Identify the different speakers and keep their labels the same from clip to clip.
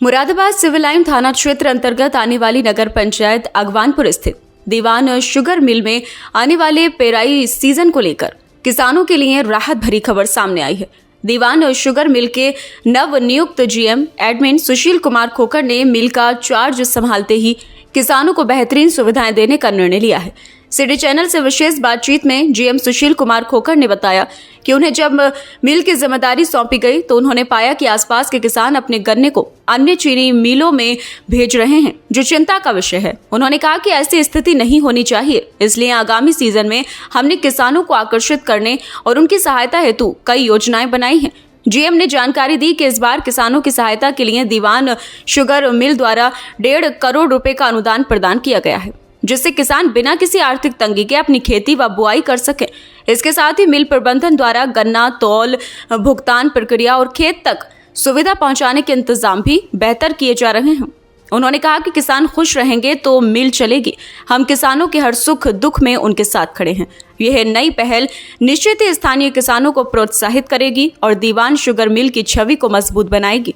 Speaker 1: Moradabad civil line थाना क्षेत्र अंतर्गत आने वाली नगर पंचायत अगवानपुर स्थित दीवान शुगर मिल में आने वाले पेराई सीजन को लेकर किसानों के लिए राहत भरी खबर सामने आई है। दीवान शुगर मिल के नव नियुक्त जीएम एडमिन सुशील कुमार खोखर ने मिल का चार्ज संभालते ही किसानों को बेहतरीन सुविधाएं देने का निर्णय लिया है। सिटी चैनल से विशेष बातचीत में जीएम सुशील कुमार खोखर ने बताया कि उन्हें जब मिल की जिम्मेदारी सौंपी गई तो उन्होंने पाया कि आसपास के किसान अपने गन्ने को अन्य चीनी मिलों में भेज रहे हैं, जो चिंता का विषय है। उन्होंने कहा कि ऐसी स्थिति नहीं होनी चाहिए, इसलिए आगामी सीजन में हमने किसानों को आकर्षित करने और उनकी सहायता हेतु कई योजनाएं बनाई हैं। जीएम ने जानकारी दी कि इस बार किसानों की सहायता के लिए दीवान शुगर मिल द्वारा 1.5 करोड़ रुपए का अनुदान प्रदान किया गया है, जिससे किसान बिना किसी आर्थिक तंगी के अपनी खेती व बुआई कर सके। इसके साथ ही मिल प्रबंधन द्वारा गन्ना तौल, भुगतान प्रक्रिया और खेत तक सुविधा पहुंचाने के इंतजाम भी बेहतर किए जा रहे हैं। उन्होंने कहा कि किसान खुश रहेंगे तो मिल चलेगी। हम किसानों के हर सुख दुख में उनके साथ खड़े हैं। यह नई पहल निश्चित ही स्थानीय किसानों को प्रोत्साहित करेगी और दीवान शुगर मिल की छवि को मजबूत बनाएगी।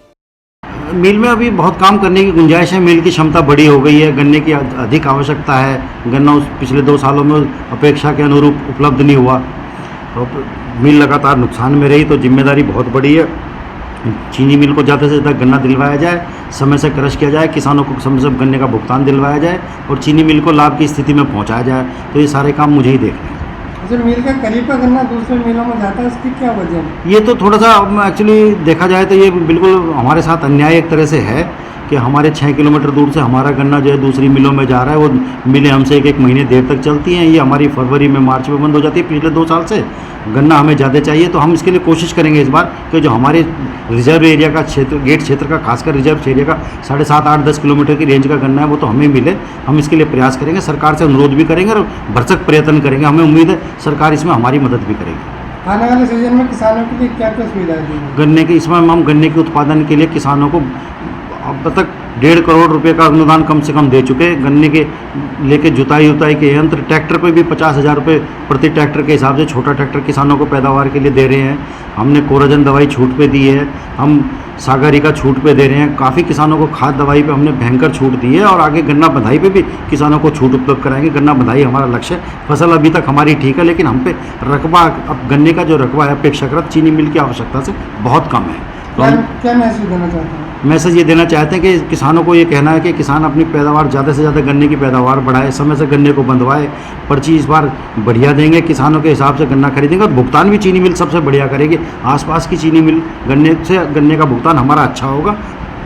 Speaker 2: मिल में अभी बहुत काम करने की गुंजाइश है। मिल की क्षमता बड़ी हो गई है, गन्ने की अधिक आवश्यकता है। गन्ना पिछले 2 सालों में अपेक्षा के अनुरूप उपलब्ध नहीं हुआ, तो मिल लगातार नुकसान में रही, तो जिम्मेदारी बहुत बड़ी है। चीनी मिल को ज़्यादा से ज़्यादा गन्ना दिलवाया जाए, समय से क्रश किया जाए, किसानों को समय से गन्ने का भुगतान दिलवाया जाए और चीनी मिल को लाभ की स्थिति में पहुँचाया जाए। तो ये सारे काम मुझे ही देखने हैं।
Speaker 3: जो मिल का करीब का गन्ना दूसरे मिलों में जाता है, उसकी क्या वजह है?
Speaker 2: ये तो थोड़ा सा एक्चुअली देखा जाए तो ये बिल्कुल हमारे साथ अन्याय एक तरह से है कि हमारे 6 किलोमीटर दूर से हमारा गन्ना जो है दूसरी मिलों में जा रहा है। वो मिलें हमसे एक महीने देर तक चलती हैं, ये हमारी फरवरी में मार्च में बंद हो जाती है। पिछले 2 साल से गन्ना हमें ज़्यादा चाहिए, तो हम इसके लिए कोशिश करेंगे इस बार कि जो हमारे रिजर्व एरिया का क्षेत्र, गेट क्षेत्र का, खासकर रिजर्व एरिया का 7.5, 8, 10 किलोमीटर की रेंज का गन्ना है, वो तो हमें मिले। हम इसके लिए प्रयास करेंगे, सरकार से अनुरोध भी करेंगे और भरसक प्रयत्न करेंगे। हमें उम्मीद है सरकार इसमें हमारी मदद भी करेगी।
Speaker 3: आने वाले सीजन में किसानों के लिए क्या क्या सुविधाएं देंगे?
Speaker 2: गन्ने के इसमें हम गन्ने के उत्पादन के लिए किसानों को अब तक 1.5 करोड़ रुपए का अनुदान कम से कम दे चुके हैं। गन्ने के लेके जुताई के यंत्र, ट्रैक्टर को भी 50,000 रुपये प्रति ट्रैक्टर के हिसाब से छोटा ट्रैक्टर किसानों को पैदावार के लिए दे रहे हैं। हमने कोराजन दवाई छूट पे दी है, हम सागरिका छूट पे दे रहे हैं। काफ़ी किसानों को खाद दवाई पे हमने भयंकर छूट दी है और आगे गन्ना बधाई पे भी किसानों को छूट उपलब्ध कराएंगे। गन्ना बधाई हमारा लक्ष्य है। फसल अभी तक हमारी ठीक है, लेकिन हम पे रकबा, अब गन्ने का जो रकबा है अपेक्षाकृत चीनी मिल की आवश्यकता से बहुत कम है।
Speaker 3: क्या मैसेज देना चाहते हैं?
Speaker 2: मैसेज ये देना चाहते हैं कि किसानों को ये कहना है कि किसान अपनी पैदावार ज़्यादा से ज़्यादा गन्ने की पैदावार बढ़ाए, समय से गन्ने को बंधवाए। पर्ची इस बार बढ़िया देंगे, किसानों के हिसाब से गन्ना खरीदेंगे और भुगतान भी चीनी मिल सबसे बढ़िया करेगी। आसपास की चीनी मिल गन्ने का भुगतान हमारा अच्छा होगा।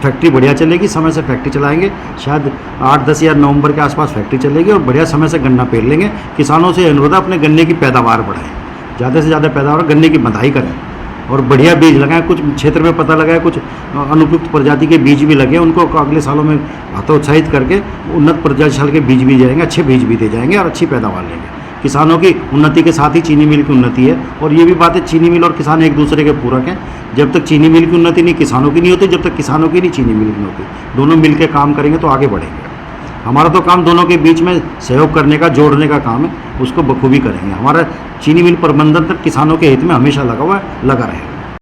Speaker 2: फैक्ट्री बढ़िया चलेगी, समय से फैक्ट्री चलाएंगे। शायद 8, 10 या नवंबर के आसपास फैक्ट्री चलेगी और बढ़िया समय से गन्ना पेर लेंगे। किसानों से अनुरोध है अपने गन्ने की पैदावार बढ़ाएं, ज़्यादा से ज़्यादा पैदावार, गन्ने की बंधाई करें और बढ़िया बीज लगाएं। कुछ क्षेत्र में पता लगा है कुछ अनुपयुक्त प्रजाति के बीज भी लगे, उनको अगले सालों में हतोत्साहित करके उन्नत प्रजाति के बीज भी जाएंगे, अच्छे बीज भी दे जाएंगे और अच्छी पैदावार लेंगे। किसानों की उन्नति के साथ ही चीनी मिल की उन्नति है। और ये भी बात है, चीनी मिल और किसान एक दूसरे के पूरक हैं। जब तक चीनी मिल की उन्नति नहीं किसानों की नहीं होती, जब तक किसानों की नहीं चीनी मिल की नहीं होती। दोनों मिल के काम करेंगे तो आगे बढ़ेंगे। हमारा तो काम दोनों के बीच में सहयोग करने का, जोड़ने का काम है, उसको बखूबी करेंगे। हमारा चीनी मिल प्रबंधन तक किसानों के हित में हमेशा लगा हुआ है, लगा रहेगा।